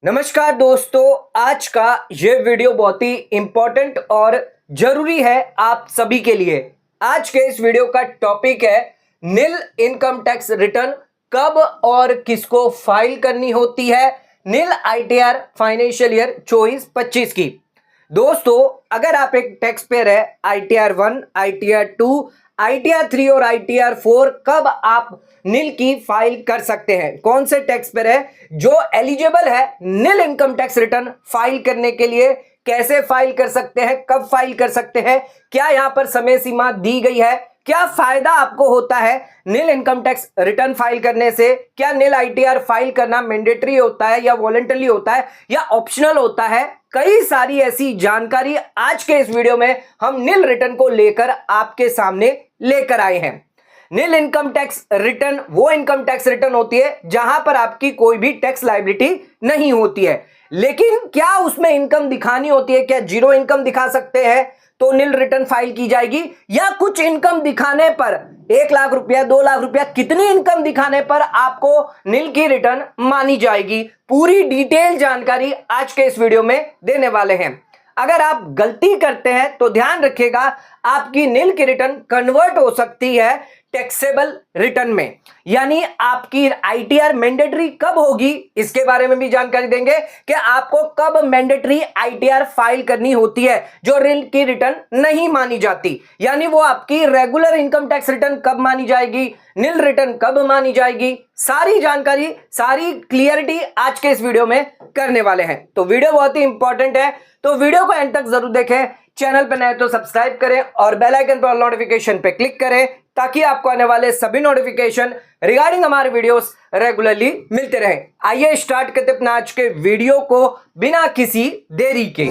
नमस्कार दोस्तों, आज का ये वीडियो बहुत ही इंपॉर्टेंट और जरूरी है आप सभी के लिए। आज के इस वीडियो का टॉपिक है नील इनकम टैक्स रिटर्न कब और किसको फाइल करनी होती है, नील आईटीआर फाइनेंशियल ईयर 24-25 की। दोस्तों, अगर आप एक टैक्स पेयर है, आईटीआर 1, आईटीआर 2, आईटीआर 3 और आईटीआर 4 कब आप नील की फाइल कर सकते हैं? कौन से टैक्स पेयर है जो एलिजिबल है नील इनकम टैक्स रिटर्न फाइल करने के लिए? कैसे फाइल कर सकते हैं, कब फाइल कर सकते हैं, क्या यहां पर समय सीमा दी गई है, क्या फायदा आपको होता है नील इनकम टैक्स रिटर्न फाइल करने से? क्या नील आईटीआर फाइल करना मैंडेटरी होता है या वॉलंटरी होता है या ऑप्शनल होता है? कई सारी ऐसी जानकारी आज के इस वीडियो में हम नील रिटर्न को लेकर आपके सामने लेकर आए हैं। नील इनकम टैक्स रिटर्न वो इनकम टैक्स रिटर्न होती है जहां पर आपकी कोई भी टैक्स लायबिलिटी नहीं होती है, लेकिन क्या उसमें इनकम दिखानी होती है? क्या जीरो इनकम दिखा सकते हैं तो नील रिटर्न फाइल की जाएगी, या कुछ इनकम दिखाने पर 1 लाख रुपया, 2 लाख रुपया, कितनी इनकम दिखाने पर आपको नील की रिटर्न मानी जाएगी? पूरी डिटेल जानकारी आज के इस वीडियो में देने वाले हैं। अगर आप गलती करते हैं तो ध्यान रखिएगा, आपकी नील की रिटर्न कन्वर्ट हो सकती है टैक्सेबल रिटर्न में। यानी आपकी आईटीआर मैंडेटरी कब होगी, इसके बारे में भी जानकारी देंगे कि आपको कब मैंडेटरी आईटीआर फाइल करनी होती है जो नील की रिटर्न नहीं मानी जाती। यानी वो आपकी रेगुलर इनकम टैक्स रिटर्न कब मानी जाएगी, नील रिटर्न कब मानी जाएगी, सारी जानकारी, सारी क्लियरिटी आज के इस वीडियो में करने वाले हैं। तो वीडियो बहुत ही इंपॉर्टेंट है, तो वीडियो को एंड तक जरूर देखें। चैनल पर नए तो सब्सक्राइब करें और बेल आइकन पर नोटिफिकेशन पे क्लिक करें ताकि आपको आने वाले सभी नोटिफिकेशन रिगार्डिंग हमारे वीडियोस रेगुलरली मिलते रहे। आइए स्टार्ट करते अपना आज के वीडियो को बिना किसी देरी के।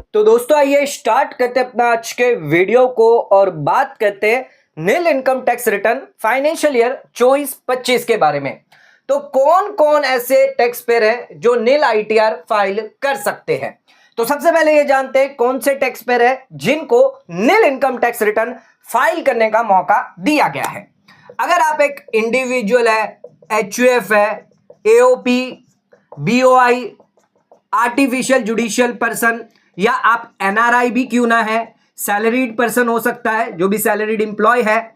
तो दोस्तों, आइए स्टार्ट करते अपना आज के वीडियो को और बात करते हैं nil income tax return financial year 24-25 के बारे में। तो कौन कौन ऐसे टैक्स पेयर हैं जो नील आईटीआर फाइल कर सकते हैं? तो सबसे पहले ये जानते हैं कौन से टैक्स पेयर है जिनको नील इनकम टैक्स रिटर्न फाइल करने का मौका दिया गया है। अगर आप एक इंडिविजुअल है, एचयूएफ है, AOP, BOI, artificial judicial person, या आप एनआरआई भी क्यों ना है, सैलरीड पर्सन हो सकता है जो भी सैलरीड एम्प्लॉय है,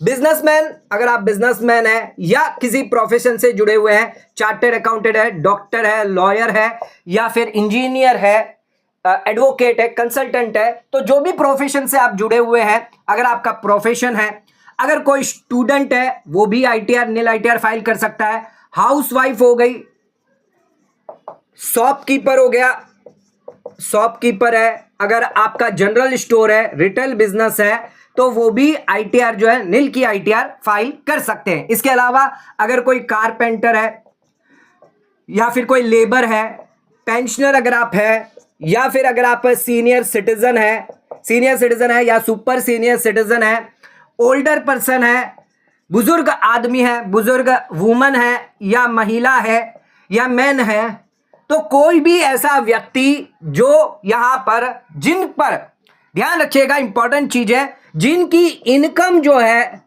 बिजनेसमैन, अगर आप बिजनेसमैन है या किसी प्रोफेशन से जुड़े हुए हैं, चार्टर्ड अकाउंटेंट है, डॉक्टर है, लॉयर है, या फिर इंजीनियर है, एडवोकेट है, कंसल्टेंट है, तो जो भी प्रोफेशन से आप जुड़े हुए हैं, अगर आपका प्रोफेशन है, अगर कोई स्टूडेंट है वो भी आईटीआर नील आईटीआर फाइल कर सकता है। हाउसवाइफ हो गई, शॉपकीपर हो गया, शॉपकीपर है, अगर आपका जनरल स्टोर है, रिटेल बिजनेस है, तो वो भी आईटीआर जो है नील की आईटीआर फाइल कर सकते हैं। इसके अलावा अगर कोई कारपेंटर है या फिर कोई लेबर है, पेंशनर अगर आप है, या फिर अगर आप सीनियर सिटीजन है या सुपर सीनियर सिटीजन है, ओल्डर पर्सन है, बुजुर्ग आदमी है, बुजुर्ग वुमन है, या महिला है, या मैन है, तो कोई भी ऐसा व्यक्ति जो यहां पर, जिन पर ध्यान रखिएगा, इंपॉर्टेंट चीज है, जिनकी इनकम जो है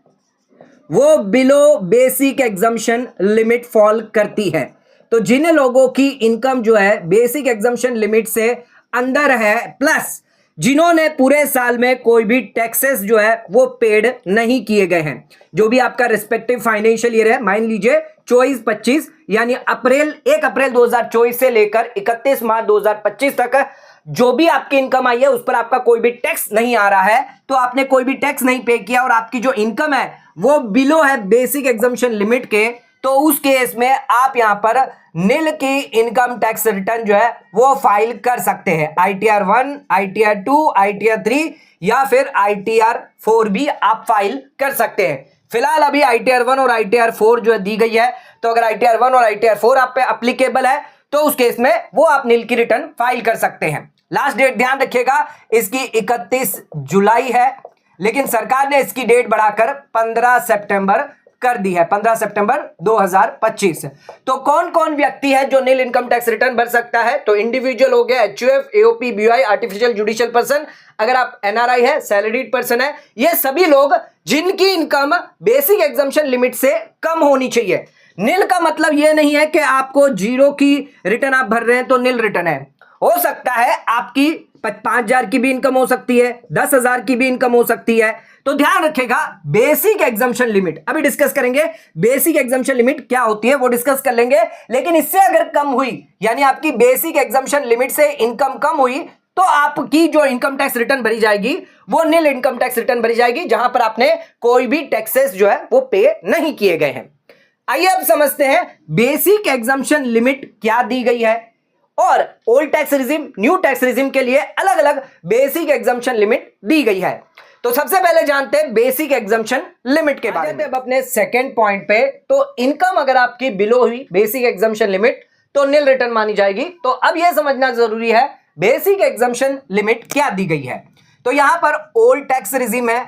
वो below basic exemption limit fall करती है। तो जिन लोगों की इनकम जो है बेसिक एग्जम्पशन लिमिट से अंदर है, प्लस जिन्होंने पूरे साल में कोई भी टैक्सेस जो है वो पेड नहीं किए गए हैं, जो भी आपका रिस्पेक्टिव फाइनेंशियल ईयर है, मान लीजिए 24-25, यानी 1 अप्रैल 2024 से लेकर 31 मार्च 2025 तक जो भी आपकी इनकम आई है उस पर आपका कोई भी टैक्स नहीं आ रहा है, तो आपने कोई भी टैक्स नहीं पे किया और आपकी जो इनकम है वो बिलो है बेसिक एग्जम्पशन लिमिट के, तो उस केस में आप यहां पर नील की इनकम टैक्स रिटर्न जो है वो फाइल कर सकते हैं। आईटीआर 1, आईटीआर 2, आईटीआर 3 या फिर आईटीआर 4 भी आप फाइल कर सकते हैं। फिलहाल अभी आईटीआर 1 और आईटीआर 4 जो है दी गई है, तो अगर आईटीआर 1 और आईटीआर 4 आप पे अप्लीकेबल है तो उस केस में वो आप नील की रिटर्न फाइल कर सकते हैं। लास्ट डेट ध्यान रखिएगा, इसकी 31 जुलाई है, लेकिन सरकार ने इसकी डेट बढ़ाकर 15 सितंबर कर दी है 15 सितंबर 2025। तो कौन कौन व्यक्ति है जो नील इनकम टैक्स रिटर्न भर सकता है? तो इंडिविजुअल हो गया, HUF, AOP, BY, artificial judicial person, अगर आप एनआरआई है, सैलरीड पर्सन है, ये सभी लोग जिनकी इनकम बेसिक एग्जम्पशन लिमिट से कम होनी चाहिए। नील का मतलब यह नहीं है कि आपको जीरो की रिटर्न आप भर रहे हैं तो नील रिटर्न है। हो सकता है आपकी 5,000 की भी इनकम हो सकती है, 10,000 की भी इनकम हो सकती है। तो ध्यान रखिएगा, बेसिक एग्जम्पशन लिमिट अभी डिस्कस करेंगे, बेसिक एग्जम्पशन लिमिट क्या होती है वो डिस्कस कर लेंगे। लेकिन इससे अगर कम हुई, यानी आपकी बेसिक एग्जम्पशन लिमिट से इनकम कम हुई, तो आपकी जो इनकम टैक्स रिटर्न भरी जाएगी वो नील इनकम टैक्स रिटर्न भरी जाएगी, जहां पर आपने कोई भी टैक्सेस जो है वो पे नहीं किए गए हैं। आइए अब समझते हैं बेसिक एग्जम्पशन लिमिट क्या दी गई है और old tax regime, new tax regime के लिए अलग अलग बेसिक एग्जम्पशन लिमिट दी गई है। तो सबसे पहले जानते हैं बेसिक एग्जम्पशन लिमिट के बारे में। अब अपने सेकंड पॉइंट पे, तो इनकम अगर आपकी बिलो हुई बेसिक एग्जम्पशन लिमिट तो नील रिटर्न मानी जाएगी। तो अब यह समझना जरूरी है बेसिक एग्जम्पशन लिमिट क्या दी गई है। तो यहां पर ओल्ड टैक्स रिजिम है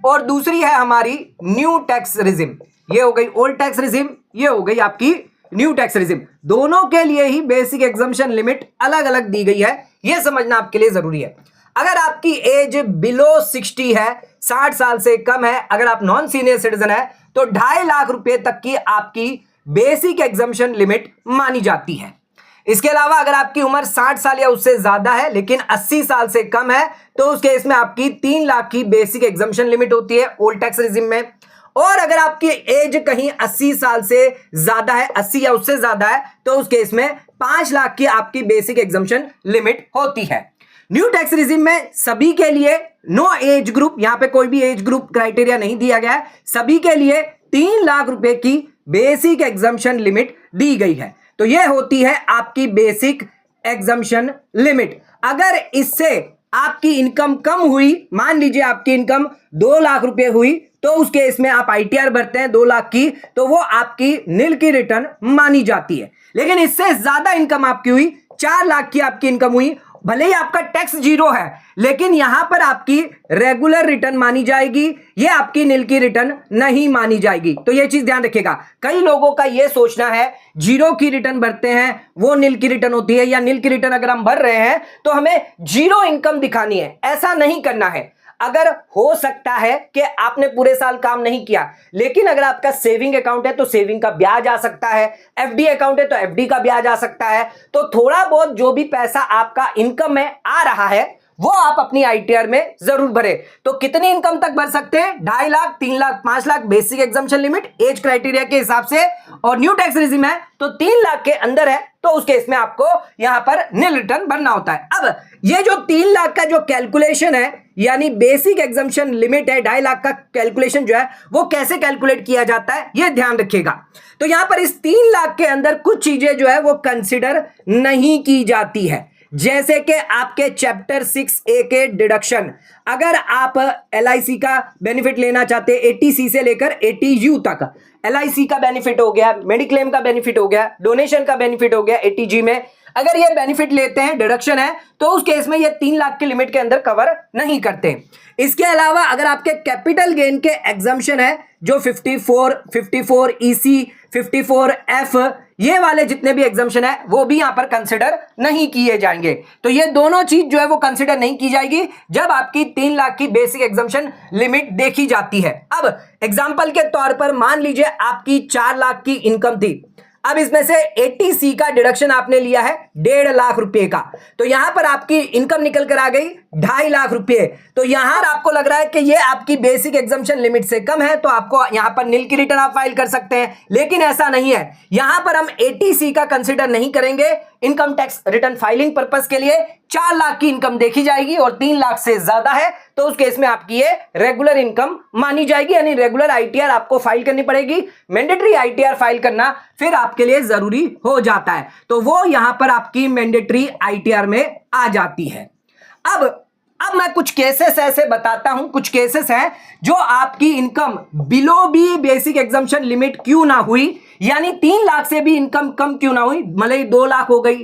और दूसरी है हमारी न्यू टैक्स रिजिम। ये हो गई ओल्ड टैक्स रिजिम, ये हो गई आपकी न्यू टैक्स रिजिम। दोनों के लिए ही बेसिक एग्जम्पशन लिमिट अलग अलग दी गई है, यह समझना आपके लिए जरूरी है। अगर आपकी एज बिलो 60 है, 60 साल से कम है, अगर आप नॉन सीनियर सिटीजन है, तो 2.5 लाख रुपए तक की आपकी बेसिक एग्जम्पशन लिमिट मानी जाती है। इसके अलावा अगर आपकी उम्र 60 साल या उससे ज्यादा है लेकिन 80 साल से कम है, तो उस केस में आपकी 3 लाख की बेसिक एग्जम्पशन लिमिट होती है ओल्ड टैक्स रिजिम में। और अगर आपकी एज कहीं 80 साल से ज्यादा है, 80 या उससे ज्यादा है, तो उस केस में 5 लाख की आपकी बेसिक एग्जम्पशन लिमिट होती है। न्यू टैक्स रिजिम में सभी के लिए नो एज ग्रुप, यहां पे कोई भी एज ग्रुप क्राइटेरिया नहीं दिया गया है, सभी के लिए 3 लाख रुपए की बेसिक एग्जम्पशन लिमिट दी गई है। तो यह होती है आपकी बेसिक एग्जम्पशन लिमिट। अगर इससे आपकी इनकम कम हुई, मान लीजिए आपकी इनकम 2 लाख रुपए हुई, तो उस केस में आप आईटीआर भरते हैं 2 लाख की, तो वो आपकी नील की रिटर्न मानी जाती है। लेकिन इससे ज्यादा इनकम आपकी हुई, 4 लाख की आपकी इनकम हुई, भले ही आपका टैक्स जीरो है, लेकिन यहां पर आपकी रेगुलर रिटर्न मानी जाएगी, ये आपकी नील की रिटर्न नहीं मानी जाएगी। तो ये चीज ध्यान रखिएगा। कई लोगों का ये सोचना है जीरो की रिटर्न भरते हैं वो नील की रिटर्न होती है, या नील की रिटर्न अगर हम भर रहे हैं तो हमें जीरो इनकम दिखानी है। ऐसा नहीं करना है। अगर हो सकता है कि आपने पूरे साल काम नहीं किया, लेकिन अगर आपका सेविंग अकाउंट है तो सेविंग का ब्याज आ सकता है, एफडी अकाउंट है तो एफडी का ब्याज आ सकता है। तो थोड़ा बहुत जो भी पैसा आपका इनकम में आ रहा है वो आप अपनी आईटीआर में जरूर भरे। तो कितनी इनकम तक भर सकते हैं? 2.5 lakh, 3 lakh, 5 lakh basic exemption limit age criteria के हिसाब से, और न्यू टैक्स रिजिम है तो 3 लाख के अंदर है, तो उस केस में आपको यहां पर नील रिटर्न भरना होता है। अब ये जो 3 लाख का जो कैलकुलेशन है, यानी बेसिक एग्जम्पशन लिमिट है, 2.5 लाख का कैलकुलेशन जो है वो कैसे कैलकुलेट किया जाता है ये ध्यान रखिएगा। तो यहां पर इस 3 लाख के अंदर कुछ चीजें जो है वो कंसिडर नहीं की जाती है, जैसे कि आपके चैप्टर 6A के डिडक्शन। अगर आप LIC का बेनिफिट लेना चाहते हैं 80C से लेकर 80U तक, LIC का बेनिफिट हो गया, मेडिक्लेम का बेनिफिट हो गया, डोनेशन का बेनिफिट हो गया 80G में, अगर ये बेनिफिट लेते हैं, डिडक्शन है, तो उस केस में ये 3 लाख की लिमिट के अंदर कवर नहीं करते। इसके अलावा अगर आपके कैपिटल गेन के एग्जम्पशन है जो 54 EC, 54F, ये वाले जितने भी एग्जम्पशन है वो भी यहां पर कंसिडर नहीं किए जाएंगे। तो ये दोनों चीज जो है वो कंसिडर नहीं की जाएगी जब आपकी 3 लाख की बेसिक एग्जम्पशन लिमिट देखी जाती है। अब एग्जांपल के तौर पर मान लीजिए आपकी 4 लाख की इनकम थी, अब इसमें से 80C का डिडक्शन आपने लिया है 1.5 लाख रुपए का, तो यहां पर आपकी इनकम निकल कर आ गई 2.5 लाख रुपए। तो यहां आपको लग रहा है कि ये आपकी बेसिक एग्जम्पशन लिमिट से कम है, तो आपको यहां पर नील की रिटर्न आप फाइल कर सकते हैं, लेकिन ऐसा नहीं है। यहां पर हम 80C का कंसिडर नहीं करेंगे। Income tax return filing purpose के लिए 4 लाख की इनकम देखी जाएगी और 3 लाख से ज्यादा है तो उस केस में आपकी ये रेगुलर इनकम मानी जाएगी, यानी रेगुलर आईटीआर आपको फाइल करनी पड़ेगी। मैंडेटरी आईटीआर फाइल करना फिर आपके लिए जरूरी हो जाता है, तो वो यहां पर आपकी मैंडेटरी आईटीआर में आ जाती है। अब मैं कुछ केसेस ऐसे बताता हूं, कुछ केसेस हैं जो आपकी इनकम बिलो भी बेसिक एग्जम्पशन लिमिट क्यों ना हुई, यानी 3 लाख से भी इनकम कम क्यों ना हुई, मतलब 2 लाख हो गई,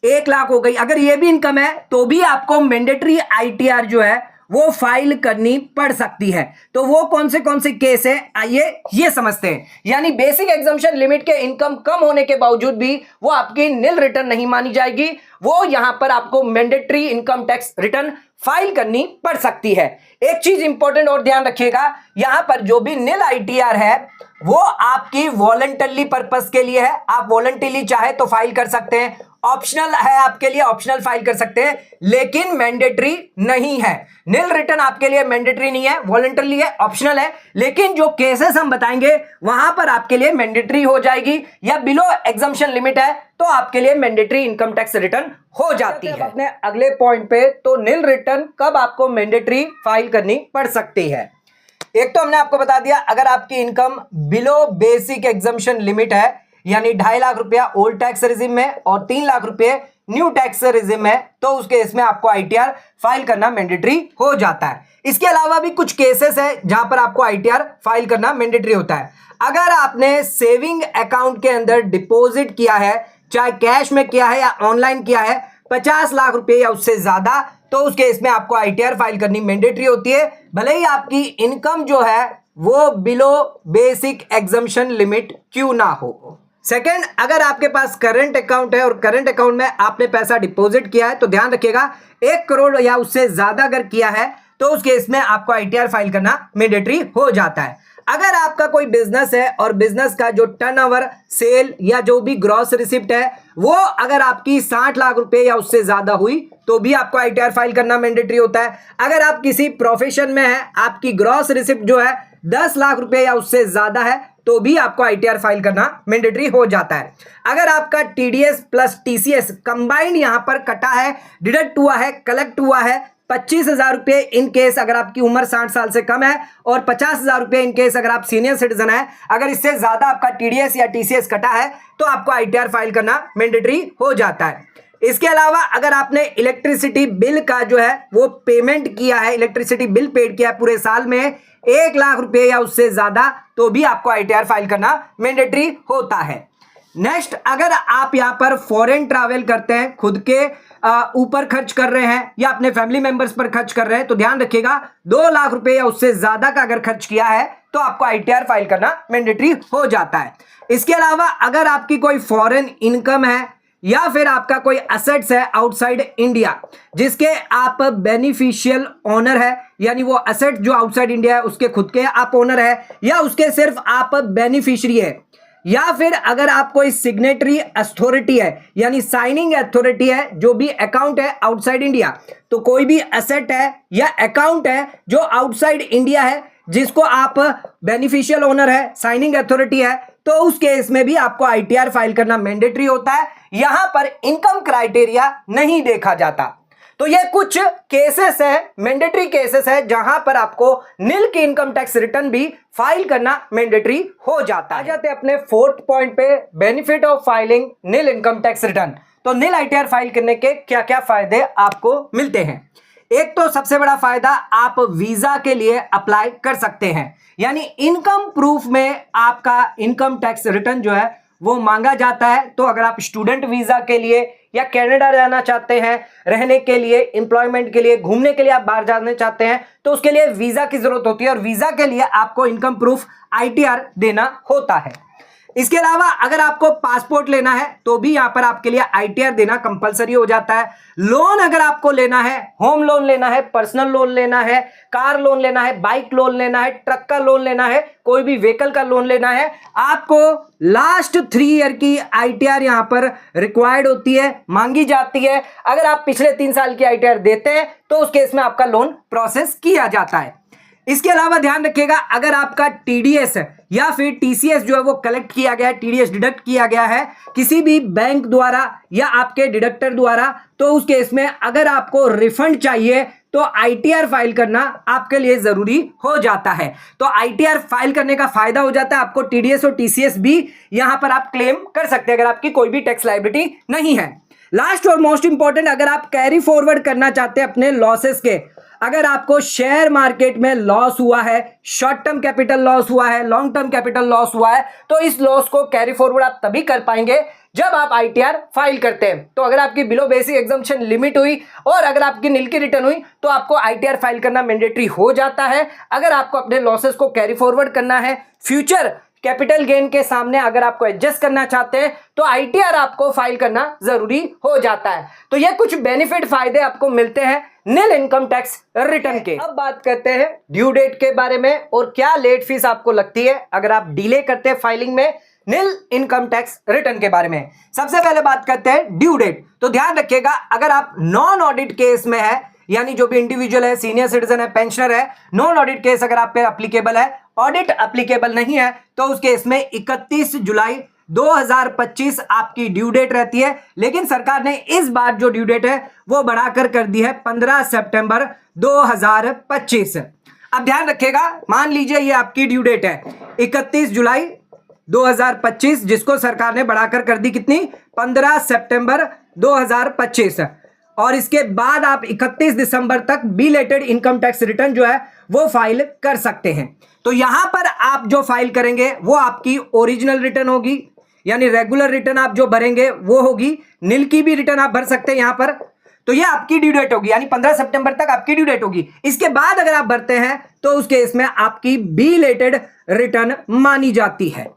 1 लाख हो गई, अगर ये भी इनकम है तो भी आपको मैंडेटरी आईटीआर जो है वो फाइल करनी पड़ सकती है। तो वो कौन से केस है, आइए ये समझते हैं। यानी बेसिक एग्जम्पशन लिमिट के इनकम कम होने के बावजूद भी वो आपकी नील रिटर्न नहीं मानी जाएगी, वो यहां पर आपको mandatory income tax return file करनी पड़ सकती है। एक चीज इंपॉर्टेंट और ध्यान रखिएगा, यहां पर जो भी नील आईटीआर है वो आपकी वॉलंटरी पर्पस के लिए है। आप वॉलंटरीली चाहे तो फाइल कर सकते हैं, ऑप्शनल है आपके लिए, ऑप्शनल फाइल कर सकते हैं, लेकिन मैंडेटरी नहीं है। नील रिटर्न आपके लिए मैंडेटरी नहीं है, वॉलंटरी है, ऑप्शनल है, लेकिन जो केसेस हम बताएंगे वहां पर आपके लिए मैंडेटरी हो जाएगी, या बिलो एग्जम्पशन लिमिट है तो आपके लिए मैंडेटरी इनकम टैक्स रिटर्न हो जाती है। अपने अगले पॉइंट पे, तो नील रिटर्न कब आपको मैंडेटरी फाइल करनी पड़ सकती है। एक तो हमने आपको बता दिया, अगर आपकी income below basic exemption limit है, यानी 2.5 लाख रुपया ओल्ड टैक्स रिजिम में और 3 लाख रुपए न्यू टैक्स रिजिम में, तो उस केस में आपको आईटीआर फाइल करना मैंडेटरी हो जाता है। इसके अलावा भी कुछ केसेस है जहां पर आपको आईटीआर फाइल करना मैंडेटरी होता है। अगर आपने सेविंग अकाउंट के अंदर डिपॉजिट किया है, चाहे कैश में किया है या ऑनलाइन किया है, 50 लाख रुपए या उससे ज्यादा, तो उस केस में आपको आईटीआर फाइल करनी मैंडेटरी होती है, भले ही आपकी इनकम जो है वो बिलो बेसिक एग्जम्पशन लिमिट क्यों ना हो। सेकेंड, अगर आपके पास करंट अकाउंट है और करंट अकाउंट में आपने पैसा डिपॉजिट किया है, तो ध्यान रखिएगा 1 करोड़ या उससे ज्यादा अगर किया है तो उस केस में आपको आईटीआर फाइल करना मैंडेटरी हो जाता है। अगर आपका कोई बिजनेस है और बिजनेस का जो टर्नओवर, सेल या जो भी ग्रॉस रिसिप्ट है वो अगर आपकी 60 लाख रुपए या उससे ज्यादा हुई तो भी आपको आईटीआर फाइल करना मैंडेटरी होता है। अगर आप किसी प्रोफेशन में है, आपकी ग्रॉस रिसिप्ट जो है 10 लाख रुपए या उससे ज्यादा है, तो भी आपको आईटीआर फाइल करना मैंडेटरी हो जाता है। अगर आपका टीडीएस प्लस टीसीएस कंबाइंड यहां पर कटा है, डिडक्ट हुआ है, कलेक्ट हुआ है 25,000 रुपए इन केस अगर आपकी उम्र 60 साल से कम है, और 50,000 रुपए इन केस अगर आप सीनियर सिटीजन है, अगर इससे ज्यादा आपका टीडीएस या टीसीएस कटा है तो आपको आईटीआर फाइल करना मैंडेटरी हो जाता है। इसके अलावा अगर आपने इलेक्ट्रिसिटी बिल का जो है वो पेमेंट किया है, इलेक्ट्रिसिटी बिल पेड किया है पूरे साल में 1 लाख रुपए या उससे ज्यादा, तो भी आपको आईटीआर फाइल करना मैंडेटरी होता है। नेक्स्ट, अगर आप यहां पर फॉरेन ट्रैवल करते हैं, खुद के ऊपर खर्च कर रहे हैं या अपने फैमिली मेंबर्स पर खर्च कर रहे हैं, तो ध्यान रखिएगा 2 लाख रुपए या उससे ज्यादा का अगर खर्च किया है तो आपको आईटीआर फाइल करना मैंडेटरी हो जाता है। इसके अलावा अगर आपकी कोई फॉरेन इनकम है या फिर आपका कोई असेट्स है आउटसाइड इंडिया जिसके आप बेनिफिशियल ओनर है, यानी वो असेट जो आउटसाइड इंडिया है उसके खुद के आप ओनर है या उसके सिर्फ आप बेनिफिशियरी है, या फिर अगर आप कोई सिग्नेटरी अथॉरिटी है यानी साइनिंग अथॉरिटी है, जो भी अकाउंट है आउटसाइड इंडिया, तो कोई भी असेट है या अकाउंट है जो आउटसाइड इंडिया है जिसको आप बेनिफिशियल ओनर है, साइनिंग अथॉरिटी है, तो उस केस में भी आपको आईटीआर फाइल करना मैंडेटरी होता है। यहां पर इनकम क्राइटेरिया नहीं देखा जाता। तो ये कुछ केसेस है, मैंडेटरी केसेस है जहां पर आपको नील की इनकम टैक्स रिटर्न भी फाइल करना मैंडेटरी हो जाता है। आ जाते हैं अपने 4th पॉइंट पे, benefit of filing nil income tax return. तो नील आईटीआर फाइल करने के क्या क्या फायदे आपको मिलते हैं। एक तो सबसे बड़ा फायदा, आप वीजा के लिए अप्लाई कर सकते हैं, यानी इनकम प्रूफ में आपका इनकम टैक्स रिटर्न जो है वो मांगा जाता है। तो अगर आप स्टूडेंट वीजा के लिए या कनाडा जाना चाहते हैं, रहने के लिए, एम्प्लॉयमेंट के लिए, घूमने के लिए आप बाहर जाना चाहते हैं, तो उसके लिए वीजा की जरूरत होती है और वीजा के लिए आपको इनकम प्रूफ आईटीआर देना होता है। इसके अलावा अगर आपको पासपोर्ट लेना है तो भी यहां पर आपके लिए आईटीआर देना कंपलसरी हो जाता है। लोन अगर आपको लेना है, होम लोन लेना है, पर्सनल लोन लेना है, कार लोन लेना है, बाइक लोन लेना है, ट्रक का लोन लेना है, कोई भी व्हीकल का लोन लेना है, आपको लास्ट 3 ईयर की आईटीआर यहां पर रिक्वायर्ड होती है, मांगी जाती है। अगर आप पिछले 3 साल की आईटीआर देते हैं तो उस केस में आपका लोन प्रोसेस किया जाता है। इसके अलावा ध्यान रखिएगा, अगर आपका टीडीएस या फिर टीसीएस जो है वो कलेक्ट किया गया है, टीडीएस डिडक्ट किया गया है किसी भी बैंक द्वारा या आपके डिडक्टर द्वारा, तो उस केस में अगर आपको रिफंड चाहिए तो आईटीआर फाइल करना आपके लिए जरूरी हो जाता है। तो आईटीआर फाइल करने का फायदा हो जाता है आपको, टीडीएस और टीसीएस भी यहां पर आप क्लेम कर सकते हैं अगर आपकी कोई भी टैक्स लायबिलिटी नहीं है। लास्ट और मोस्ट इंपॉर्टेंट, अगर आप कैरी फॉरवर्ड करना चाहते हैं अपने लॉसेस के, अगर आपको शेयर मार्केट में लॉस हुआ है, शॉर्ट टर्म कैपिटल लॉस हुआ है, लॉन्ग टर्म कैपिटल लॉस हुआ है, तो इस लॉस को कैरी फॉरवर्ड आप तभी कर पाएंगे जब आप आईटीआर फाइल करते हैं। तो अगर आपकी बिलो बेसिक एग्जम्पशन लिमिट हुई और अगर आपकी नील की रिटर्न हुई तो आपको आईटीआर फाइल करना मैंडेटरी हो जाता है। अगर आपको अपने लॉसेस को कैरी फॉरवर्ड करना है, फ्यूचर कैपिटल गेन के सामने अगर आपको एडजस्ट करना चाहते हैं, तो आईटीआर आपको फाइल करना जरूरी हो जाता है। तो ये कुछ बेनिफिट फायदे आपको मिलते हैं नील इनकम टैक्स रिटर्न के। अब बात करते हैं ड्यू डेट के बारे में और क्या लेट फीस आपको लगती है अगर आप डिले करते हैं फाइलिंग में नील इनकम टैक्स रिटर्न के बारे में। सबसे पहले बात करते हैं ड्यू डेट। तो ध्यान रखिएगा, अगर आप नॉन ऑडिट केस में है, यानी जो भी इंडिविजुअल है, सीनियर सिटीजन है, पेंशनर है, नॉन ऑडिट केस अगर आप पे एप्लीकेबल है, ऑडिट एप्लीकेबल नहीं है, तो उस केस में 31 जुलाई 2025 आपकी ड्यू डेट रहती है। लेकिन सरकार ने इस बार जो ड्यू डेट है वो बढ़ाकर कर दी है 15 सितंबर 2025। अब ध्यान रखिएगा, मान लीजिए ये आपकी ड्यू डेट है 31 जुलाई 2025, जिसको सरकार ने बढ़ाकर कर दी कितनी, 15 सितंबर 2025, और इसके बाद आप 31 दिसंबर तक बिलेटेड इनकम टैक्स रिटर्न जो है वो फाइल कर सकते हैं। तो यहां पर आप जो फाइल करेंगे वो आपकी ओरिजिनल रिटर्न होगी, यानी रेगुलर रिटर्न आप जो भरेंगे वो होगी, नील की भी रिटर्न आप भर सकते हैं यहां पर। तो ये आपकी ड्यू डेट होगी, यानी 15 सितंबर तक आपकी ड्यू डेट होगी। इसके बाद अगर आप भरते हैं तो उस केस में आपकी बिलेटेड रिटर्न मानी जाती है,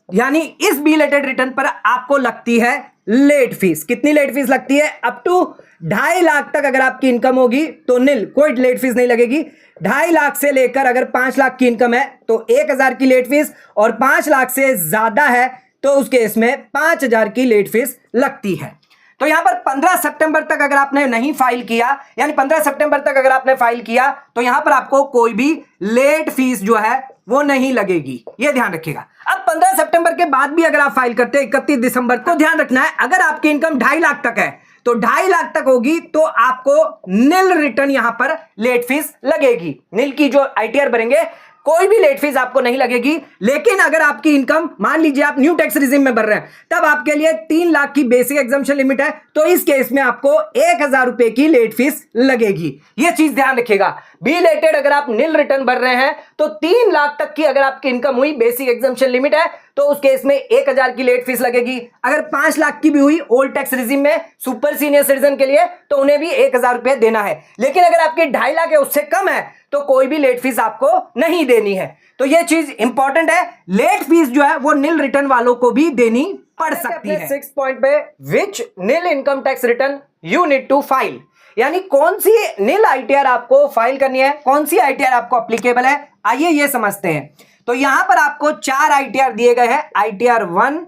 यानी इस बिलेटेड रिटर्न पर आपको लगती है लेट फीस। कितनी लेट फीस लगती है? अप टू 2.5 लाख तक अगर आपकी इनकम होगी तो नील, कोई लेट फीस नहीं लगेगी। 2.5 लाख से लेकर अगर 5 लाख की इनकम है तो 1,000 की लेट फीस, और 5 लाख से ज्यादा है तो उस केस में 5,000 की लेट फीस लगती है। तो यहां पर 15 सितंबर तक अगर आपने नहीं फाइल किया, यानी 15 सितंबर तक अगर आपने फाइल किया तो यहां पर आपको कोई भी लेट फीस जो है वो नहीं लगेगी, ये ध्यान रखिएगा। अब 15 सितंबर के बाद भी अगर आप फाइल करते हैं 31 दिसंबर को, ध्यान रखना है अगर आपकी इनकम 2.5 लाख तक है तो 2.5 लाख तक होगी तो आपको नील रिटर्न यहां पर लेट फीस लगेगी। नील की जो आईटीआर भरेंगे कोई भी लेट फीस आपको नहीं लगेगी। लेकिन अगर आपकी इनकम, मान लीजिए आप न्यू टैक्स रिजिम में भर रहे हैं, तब आपके लिए 3 लाख की बेसिक एग्जम्पशन लिमिट है, तो इस केस में आपको 1,000 रुपए की लेट फीस लगेगी। यह चीज ध्यान रखिएगा। बिलेटेड अगर आप नील रिटर्न भर रहे हैं तो 3 लाख तक की अगर आपकी इनकम हुई, बेसिक एग्जम्पशन लिमिट है, तो उस केस में 1,000 की लेट फीस लगेगी। अगर 5 लाख की भी हुई ओल्ड टैक्स रिजिम में सुपर सीनियर सिटीजन के लिए, तो उन्हें भी 1,000 रुपए देना है। लेकिन अगर आपकी 2.5 लाख है, उससे कम है, तो कोई भी लेट फीस आपको नहीं देनी है। तो यह चीज इंपॉर्टेंट है, लेट फीस जो है वो नील रिटर्न वालों को भी देनी पड़ सकती है। 6 पॉइंट पे, which nil income tax return you need to file, यानी कौन सी नील आईटीआर आपको फाइल करनी है, कौन सी आईटीआर आपको अप्लीकेबल है, आइए ये समझते हैं। तो यहां पर आपको 4 आईटीआर दिए गए हैं, आईटीआर 1,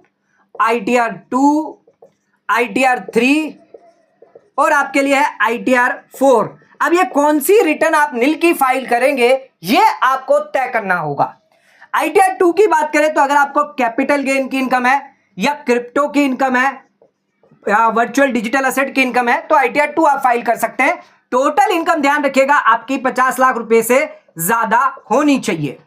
आईटीआर 2, आईटीआर 3 और आपके लिए है आईटीआर 4। अब ये कौन सी रिटर्न आप नील की फाइल करेंगे ये आपको तय करना होगा। आईटीआर 2 की बात करें तो अगर आपको कैपिटल गेन की इनकम है या क्रिप्टो की इनकम है या वर्चुअल डिजिटल एसेट की इनकम है तो आईटीआर 2 आप फाइल कर सकते हैं। टोटल इनकम ध्यान रखिएगा आपकी 50 लाख रुपए से ज्यादा होनी चाहिए।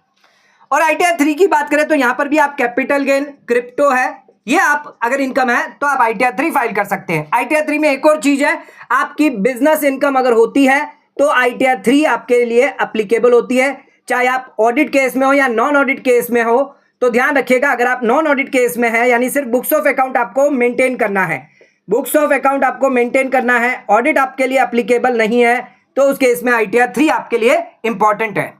और आईटीआर 3 की बात करें तो यहां पर भी आप कैपिटल गेन, क्रिप्टो है, ये आप अगर इनकम है तो आप आईटीआर 3 फाइल कर सकते हैं। आईटीआर 3 में एक और चीज है, आपकी बिजनेस इनकम अगर होती है तो आईटीआर 3 आपके लिए एप्लीकेबल होती है, चाहे आप ऑडिट केस में हो या नॉन ऑडिट केस में हो। तो ध्यान रखिएगा, अगर आप नॉन ऑडिट केस में है, यानी सिर्फ बुक्स ऑफ अकाउंट आपको मेंटेन करना है, बुक्स ऑफ अकाउंट आपको मेंटेन करना है, ऑडिट आपके लिए एप्लीकेबल नहीं है, तो उस केस में आईटीआर 3 आपके लिए इंपॉर्टेंट है।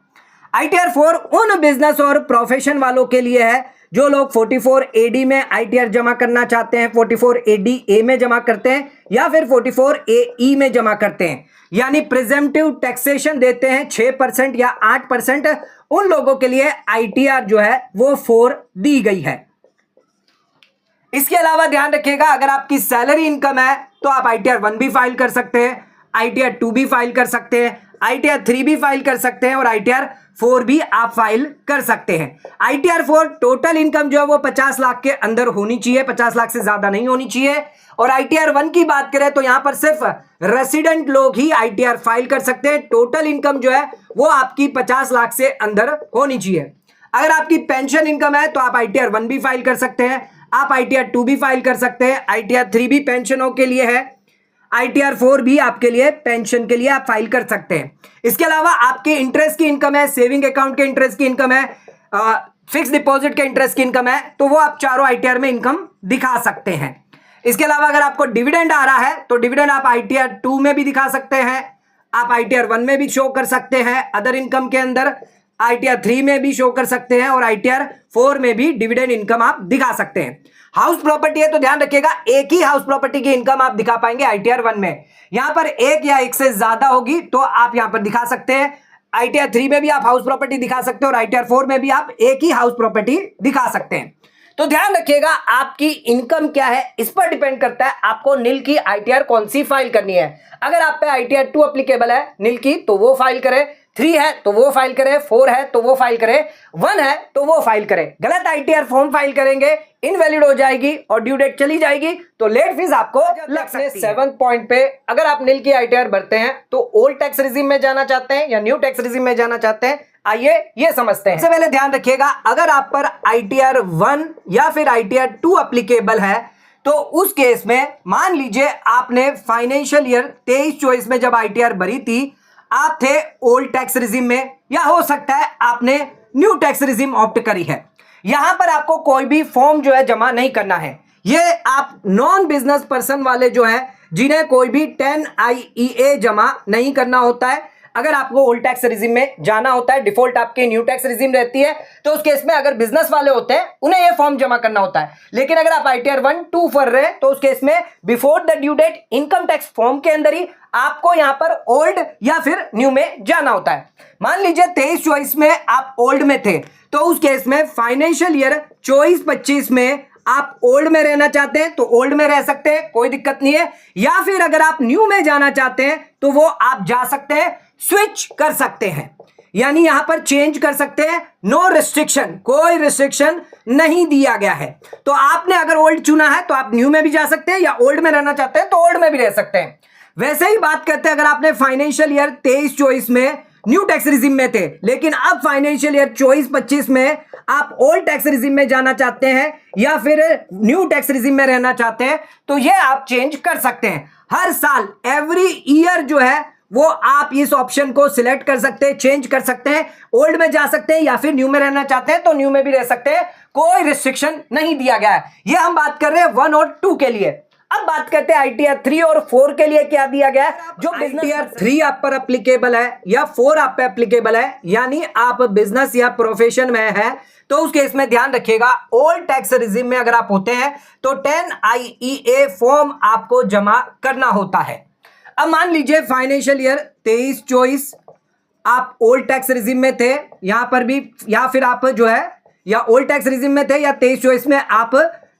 आईटीआर 4 उन बिजनेस और प्रोफेशन वालों के लिए है जो लोग 44 AD में आईटीआर जमा करना चाहते हैं, 44 AD A में जमा करते हैं या फिर 44 AE में जमा करते हैं, यानी प्रिजेम्पटिव टैक्सेशन देते हैं 6% या 8%, उन लोगों के लिए आईटीआर जो है वो 4 दी गई है। इसके अलावा ध्यान रखिएगा, अगर आपकी सैलरी इनकम है तो आप आईटीआर 1 भी फाइल कर सकते हैं, आईटीआर 2 भी फाइल कर सकते हैं, आईटीआर 3 भी फाइल कर सकते हैं और आईटीआर 4 भी आप फाइल कर सकते हैं। आईटीआर 4 टोटल इनकम जो है वो 50 लाख के अंदर होनी चाहिए, 50 लाख से ज्यादा नहीं होनी चाहिए। और आईटीआर 1 की बात करें तो यहां पर सिर्फ रेसिडेंट लोग ही आईटीआर फाइल कर सकते हैं। टोटल इनकम जो है वो आपकी 50 लाख से अंदर होनी चाहिए। अगर आपकी पेंशन इनकम है तो आप आईटीआर 1 भी फाइल कर सकते हैं, आप आईटीआर 2 भी फाइल कर सकते हैं, आईटीआर 3 भी पेंशनों के लिए है, ITR 4 भी आपके लिए पेंशन के लिए आप फाइल कर सकते हैं। इसके अलावा आपके इंटरेस्ट की इनकम है, सेविंग अकाउंट के इंटरेस्ट की इनकम है, फिक्स डिपॉजिट के इंटरेस्ट की इनकम है, तो वो आप चारों ITR में इनकम दिखा सकते हैं। इसके अलावा अगर आपको डिविडेंड आ रहा है तो डिविडेंड आप ITR 2 में भी दिखा सकते हैं, आप ITR 1 में भी शो कर सकते हैं, अदर इनकम के अंदर ITR 3 में भी शो कर सकते हैं और ITR 4 में भी डिविडेंड इनकम आप दिखा सकते हैं। हाउस प्रॉपर्टी है तो ध्यान रखिएगा एक ही हाउस प्रॉपर्टी की इनकम आप दिखा पाएंगे ITR 1 में। यहां पर एक या एक से ज्यादा होगी तो आप यहां पर दिखा सकते हैं। ITR 3 में भी आप हाउस प्रॉपर्टी दिखा सकते हैं और ITR 4 में भी आप एक ही हाउस प्रॉपर्टी दिखा सकते हैं। तो ध्यान रखिएगा आपकी इनकम क्या है इस पर डिपेंड करता है आपको निल की ITR कौन सी फाइल करनी है। अगर आप पे ITR 2 एप्लीकेबल है निल की तो वो फाइल करें, 3 है तो वो फाइल करें, 4 है तो वो फाइल करें, 1 है तो वो फाइल करें। गलत ITR फॉर्म फाइल करेंगे इनवैलिड हो जाएगी और ड्यू डेट चली जाएगी तो लेट फीस आपको लग सकती है। 7th पॉइंट पे अगर आप निल की ITR भरते हैं तो ओल्ड टैक्स रिजिम में जाना चाहते हैं या न्यू टैक्स रिजिम में जाना चाहते हैं, आइए ये समझते हैं। सबसे पहले ध्यान रखिएगा अगर आप पर ITR 1 या फिर ITR 2 एप्लीकेबल है तो उस केस में मान लीजिए आपने फाइनेंशियल ईयर 23-24 में जब ITR भरी थी आप थे ओल्ड टैक्स रिजिम में या हो सकता है आपने न्यू टैक्स रिजिम ऑप्ट करी है। यहां पर आपको कोई भी फॉर्म जो है जमा नहीं करना है। ये आप नॉन बिजनेस पर्सन वाले जो है जिन्हें कोई भी 10IEA जमा नहीं करना होता है। अगर आपको ओल्ड टैक्स रिजिम में जाना होता है, डिफॉल्ट आपकी न्यू टैक्स रिजिम रहती है, तो उस केस में अगर बिजनेस वाले होते हैं उन्हें ये फॉर्म जमा करना होता है। लेकिन अगर आप ITR 1-2 भर रहे हैं तो उस केस में before the due date income tax form के अंदर ही आपको यहां पर ओल्ड या फिर न्यू में जाना होता है। मान लीजिए 23-24 में आप ओल्ड में थे तो उस केस में फाइनेंशियल ईयर 24-25 में आप ओल्ड में रहना चाहते हैं तो ओल्ड में रह सकते हैं, कोई दिक्कत नहीं है। या फिर अगर आप न्यू में जाना चाहते हैं तो वो आप जा सकते हैं, स्विच कर सकते हैं, यानी यहां पर चेंज कर सकते हैं। नो रिस्ट्रिक्शन, कोई रिस्ट्रिक्शन नहीं दिया गया है। तो आपने अगर ओल्ड चुना है तो आप न्यू में भी जा सकते हैं या ओल्ड में रहना चाहते हैं तो ओल्ड में भी रह सकते हैं। वैसे ही बात करते हैं अगर आपने फाइनेंशियल ईयर 23-24 में न्यू टैक्स रिजिम में थे लेकिन अब फाइनेंशियल ईयर 24-25 में आप ओल्ड टैक्स रिजिम में जाना चाहते हैं या फिर न्यू टैक्स रिजिम में रहना चाहते हैं तो ये आप चेंज कर सकते हैं। हर साल एवरी ईयर जो है वो आप इस ऑप्शन को सिलेक्ट कर सकते हैं, चेंज कर सकते हैं, ओल्ड में जा सकते हैं या फिर न्यू में रहना चाहते हैं तो न्यू में भी रह सकते हैं, कोई रिस्ट्रिक्शन नहीं दिया गया है। ये हम बात कर रहे हैं 1 और 2 के लिए। अब बात करते हैं ITR 3 और 4 के लिए क्या दिया गया है। जो ITR 3 आप पर एप्लीकेबल है या 4 आप पे एप्लीकेबल है यानी आप बिजनेस या प्रोफेशन में है तो उस केस में ध्यान रखिएगा ओल्ड टैक्स रिजिम में अगर आप होते हैं तो 10IEA फॉर्म आपको जमा करना होता है। अब मान लीजिए फाइनेंशियल ईयर 23-24 आप ओल्ड टैक्स रिजिम में थे, यहां पर भी या फिर आप जो है या ओल्ड टैक्स रिजिम में थे या 23-24 में आप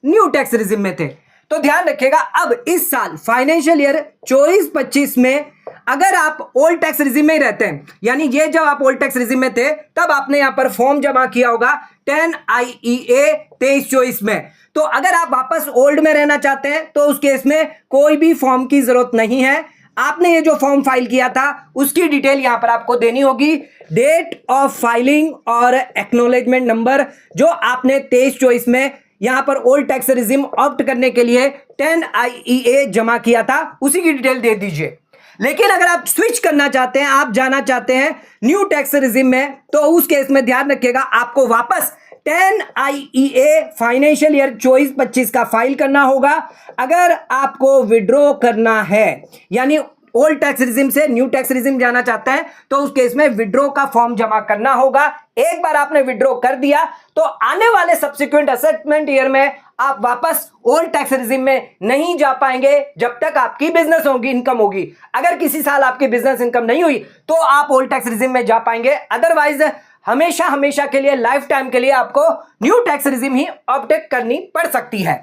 न्यू टैक्स रिजिम में थे। तो ध्यान रखिएगा अब इस साल फाइनेंशियल ईयर 24-25 में अगर आप ओल्ड टैक्स रिजिम में ही रहते हैं यानी ये जब आप ओल्ड टैक्स रिजिम में थे तब आपने यहां पर फॉर्म जमा किया होगा 10IEA 23-24 में, तो अगर आप वापस ओल्ड में रहना चाहते हैं तो उस केस में कोई भी फॉर्म की जरूरत नहीं है। आपने ये जो फॉर्म फाइल किया था उसकी डिटेल यहां पर आपको देनी होगी, डेट ऑफ फाइलिंग और एक्नॉलेजमेंट नंबर जो आपने 23-24 में यहां पर ओल्ड टैक्स रिजिम ऑप्ट करने के लिए 10IEA जमा किया था उसी की डिटेल दे दीजिए। लेकिन अगर आप स्विच करना चाहते हैं, आप जाना चाहते हैं न्यू टैक्स रिजिम में तो उस केस में ध्यान रखिएगा आपको वापस 10IEA फाइनेंशियल ईयर 24-25 का फाइल करना होगा। अगर आपको विड्रॉ करना है यानी ओल्ड टैक्स रिजिम से न्यू टैक्स रिजिम जाना चाहता है तो उस केस में विड्रॉ का फॉर्म जमा करना होगा। एक बार आपने विड्रॉ कर दिया तो आने वाले सब्सिक्वेंट असेसमेंट ईयर में आप वापस ओल्ड टैक्स रिजिम में नहीं जा पाएंगे जब तक आपकी बिजनेस होगी, इनकम होगी। अगर किसी साल आपकी बिजनेस इनकम नहीं हुई तो आप ओल्ड टैक्स रिजिम में जा पाएंगे, अदरवाइज हमेशा हमेशा के लिए लाइफ टाइम के लिए आपको न्यू टैक्स रिजिम ही ऑप्ट करनी पड़ सकती है।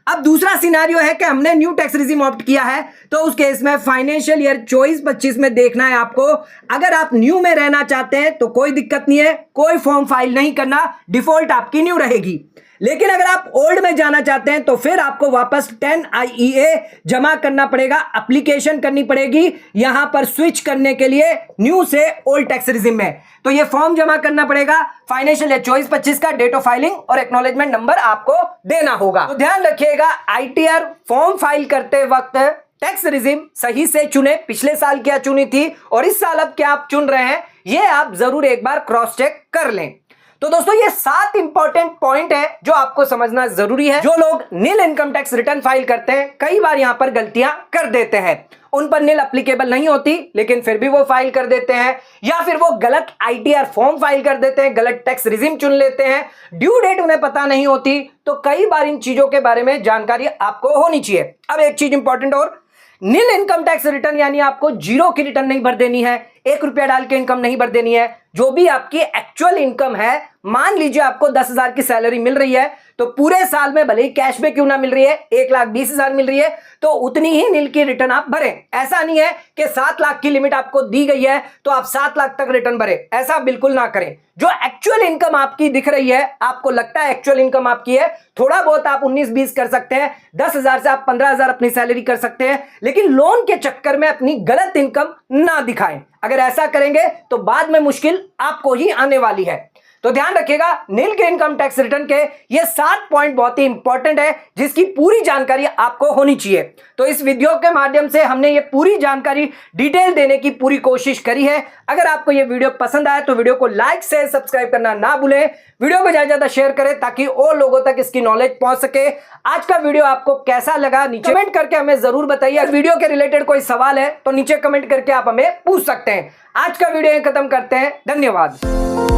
अब दूसरा सिनारियो है कि हमने न्यू टैक्स रिजिम ऑप्ट किया है तो उस केस में फाइनेंशियल ईयर 24-25 में देखना है आपको। अगर आप न्यू में रहना चाहते हैं तो कोई दिक्कत नहीं है, कोई फॉर्म फाइल नहीं करना, डिफॉल्ट आपकी न्यू रहेगी। लेकिन अगर आप ओल्ड में जाना चाहते हैं तो फिर आपको वापस 10IEA जमा करना पड़ेगा, एप्लीकेशन करनी पड़ेगी यहां पर स्विच करने के लिए न्यू से ओल्ड टैक्स रिजिम में। तो ये फॉर्म जमा करना पड़ेगा, फाइनेंशियल ईयर 24-25 का डेट ऑफ फाइलिंग और एक्नॉलेजमेंट नंबर आपको देना होगा। तो ध्यान रखिएगा ITR फॉर्म फाइल करते वक्त टैक्स रिजिम सही से चुने, पिछले साल क्या चुनी थी और इस साल अब क्या आप चुन रहे हैं, ये आप जरूर एक बार क्रॉस चेक कर लें। तो दोस्तों ये 7 इंपॉर्टेंट पॉइंट है जो आपको समझना जरूरी है। जो लोग नील इनकम टैक्स रिटर्न फाइल करते हैं कई बार यहां पर गलतियां कर देते हैं, उन पर नील एप्लीकेबल नहीं होती लेकिन फिर भी वो फाइल कर देते हैं, या फिर वो गलत आईटीआर फॉर्म फाइल कर देते हैं, गलत टैक्स रिजिम चुन लेते हैं, ड्यू डेट उन्हें पता नहीं होती। तो कई बार इन चीजों के बारे में जानकारी आपको होनी चाहिए। अब एक चीज इंपॉर्टेंट और, नील इनकम टैक्स रिटर्न यानी आपको जीरो की रिटर्न नहीं भर देनी है, 1 रुपया डाल के इनकम नहीं भर देनी है। जो भी आपकी एक्चुअल इनकम है, मान लीजिए आपको 10,000 की सैलरी मिल रही है तो पूरे साल में भले ही कैश में क्यों ना मिल रही है, 1,20,000 मिल रही है तो उतनी ही नील की रिटर्न आप भरें। ऐसा नहीं है कि 7 लाख की लिमिट आपको दी गई है तो आप 7 लाख तक रिटर्न भरें, ऐसा बिल्कुल ना करें। जो एक्चुअल इनकम आपकी दिख रही है, आपको लगता है एक्चुअल इनकम आपकी है, थोड़ा बहुत आप 19-20 कर सकते हैं, 10,000 से आप 15,000 अपनी सैलरी कर सकते हैं, लेकिन लोन के चक्कर में अपनी गलत इनकम ना दिखाएं। अगर ऐसा करेंगे तो बाद में मुश्किल आपको ही आने वाली है। तो ध्यान रखिएगा, नील के इनकम टैक्स रिटर्न के ये 7 पॉइंट बहुत ही इंपॉर्टेंट है जिसकी पूरी जानकारी आपको होनी चाहिए। तो इस वीडियो के माध्यम से हमने ये पूरी जानकारी डिटेल देने की पूरी कोशिश करी है। अगर आपको ये वीडियो पसंद आए तो वीडियो को लाइक शेयर सब्सक्राइब करना ना भूलें, वीडियो को ज्यादा ज्यादा शेयर करें ताकि और लोगों तक इसकी नॉलेज पहुंच सके। आज का वीडियो आपको कैसा लगा नीचे कमेंट करके हमें जरूर बताइए। वीडियो के रिलेटेड कोई सवाल है तो नीचे कमेंट करके आप हमें पूछ सकते हैं। आज का वीडियो खत्म करते हैं, धन्यवाद।